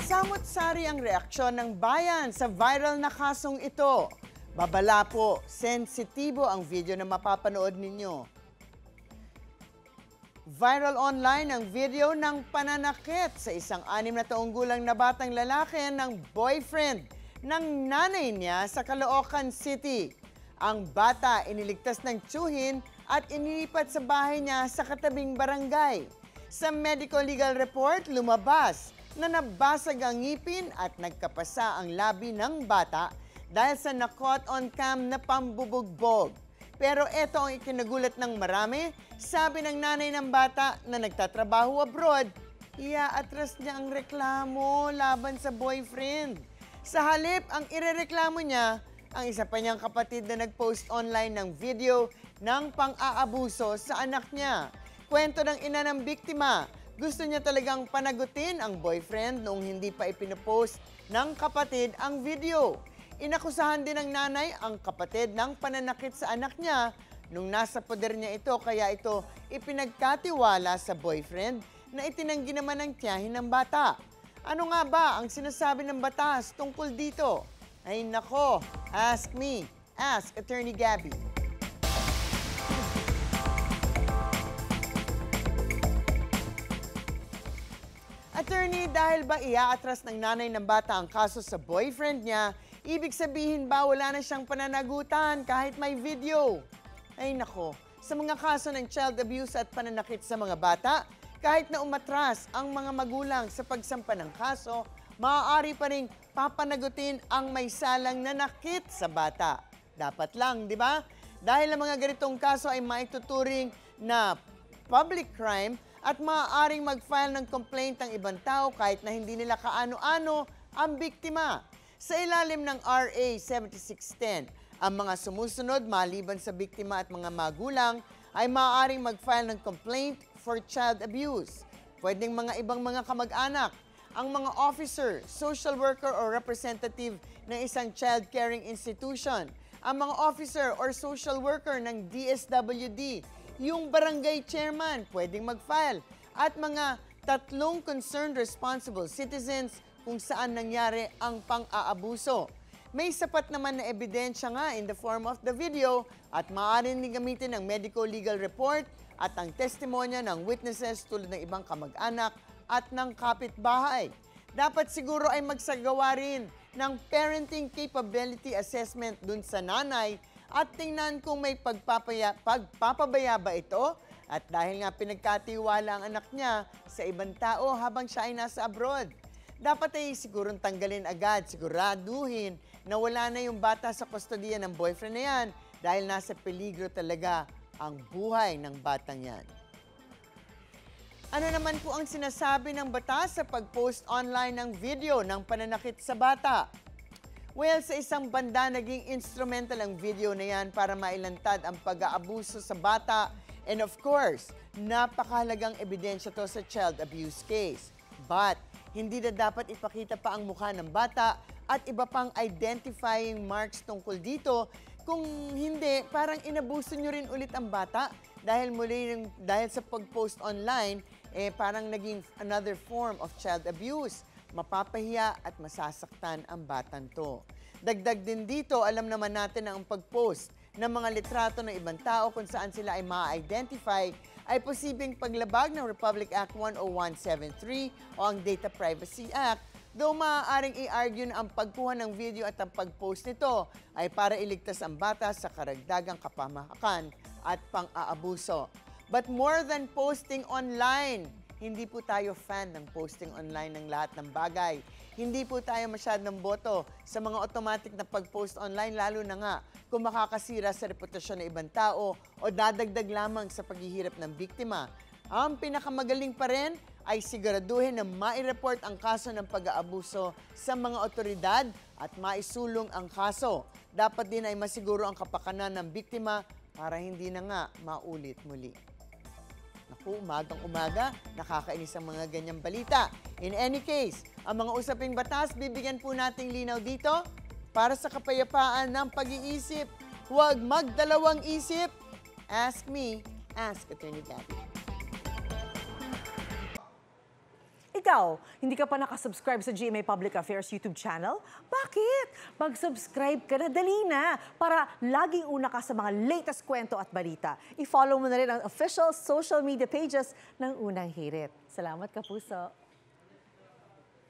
Samot-sari ang reaksyon ng bayan sa viral na kasong ito. Babala po, sensitibo ang video na mapapanood ninyo. Viral online ang video ng pananakit sa isang 6 na taong gulang na batang lalaki ng boyfriend ng nanay niya sa Caloocan City. Ang bata iniligtas ng tiyuhin at inilipat sa bahay niya sa katabing barangay. Sa medical legal report, lumabas na nabasag ang ngipin at nagkapasa ang labi ng bata dahil sa na-caught on cam na pambubugbog. Pero ito ang ikinagulat ng marami, sabi ng nanay ng bata na nagtatrabaho abroad, iaatras niya ang reklamo laban sa boyfriend. Sa halip, ang irereklamo niya, ang isa pa niyang kapatid na nag-post online ng video ng pang-aabuso sa anak niya. Kwento ng ina ng biktima, gusto niya talagang panagutin ang boyfriend noong hindi pa ipinopost ng kapatid ang video. Inakusahan din ng nanay ang kapatid ng pananakit sa anak niya nung nasa poder niya ito, kaya ito ipinagkatiwala sa boyfriend na itinanggi naman ng tiyahin ng bata. Ano nga ba ang sinasabi ng batas tungkol dito? Ay nako, ask me, ask Attorney Gabby. Attorney, dahil ba iaatras ng nanay ng bata ang kaso sa boyfriend niya, ibig sabihin ba wala na siyang pananagutan kahit may video? Ay nako, sa mga kaso ng child abuse at pananakit sa mga bata, kahit na umatras ang mga magulang sa pagsampa ng kaso, maaari pa ring papanagutin ang may salang nanakit sa bata. Dapat lang, di ba? Dahil ang mga ganitong kaso ay maituturing na public crime at maaaring mag-file ng complaint ang ibang tao kahit na hindi nila kaano-ano ang biktima. Sa ilalim ng RA 7610, ang mga sumusunod maliban sa biktima at mga magulang ay maaaring mag-file ng complaint for child abuse. Pwedeng mga ibang mga kamag-anak, ang mga officer, social worker o representative ng isang child caring institution, ang mga officer or social worker ng DSWD, yung barangay chairman pwedeng mag-file, at mga 3 concerned responsible citizens kung saan nangyari ang pang-aabuso. May sapat naman na ebidensya nga in the form of the video at maaaring gamitin ng medical legal report at ang testimonya ng witnesses tulad ng ibang kamag-anak at ng kapitbahay. Dapat siguro ay magsagawa rin ng parenting capability assessment dun sa nanay at tingnan kung may pagpapabaya ba ito, at dahil nga pinagkatiwala ang anak niya sa ibang tao habang siya ay nasa abroad. Dapat ay sigurong tanggalin agad, siguraduhin na wala na yung bata sa kustodiya ng boyfriend na yan dahil nasa peligro talaga ang buhay ng batang yan. Ano naman po ang sinasabi ng batas sa pag-post online ng video ng pananakit sa bata? Well, sa isang banda, naging instrumental ang video na yan para mailantad ang pag-aabuso sa bata. And of course, napakahalagang ebidensya to sa child abuse case. But, hindi na dapat ipakita pa ang mukha ng bata at iba pang identifying marks tungkol dito. Kung hindi, parang inabuso nyo rin ulit ang bata dahil sa pag-post online, parang naging another form of child abuse. Mapapahiya at masasaktan ang batang to. Dagdag din dito, alam naman natin na ang pag-post ng mga litrato ng ibang tao kung saan sila ay ma-identify ay posibleng paglabag ng Republic Act 10173 o ang Data Privacy Act, though maaaring i-argue na ang pagkuha ng video at ang pag-post nito ay para iligtas ang bata sa karagdagang kapamahakan at pang-aabuso. But more than posting online, hindi po tayo fan ng posting online ng lahat ng bagay. Hindi po tayo masyadong boto sa mga automatic na pag-post online, lalo na nga kung makakasira sa reputasyon ng ibang tao o dadagdag lamang sa paghihirap ng biktima. Ang pinakamagaling pa rin ay siguraduhin na mai-report ang kaso ng pag-aabuso sa mga otoridad at maisulong ang kaso. Dapat din ay masiguro ang kapakanan ng biktima para hindi na nga maulit muli. Naku, umagang-umaga, nakakainis ang mga ganyang balita. In any case, ang mga usaping batas, bibigyan po nating linaw dito para sa kapayapaan ng pag-iisip. Huwag magdalawang isip. Ask me, ask Attorney Gabby. ikaw, hindi ka pa nakasubscribe sa GMA Public Affairs YouTube channel? Bakit? Mag-subscribe ka na, dali na, para laging una ka sa mga latest kwento at balita. I-follow mo na rin ang official social media pages ng Unang Hirit. Salamat, Kapuso.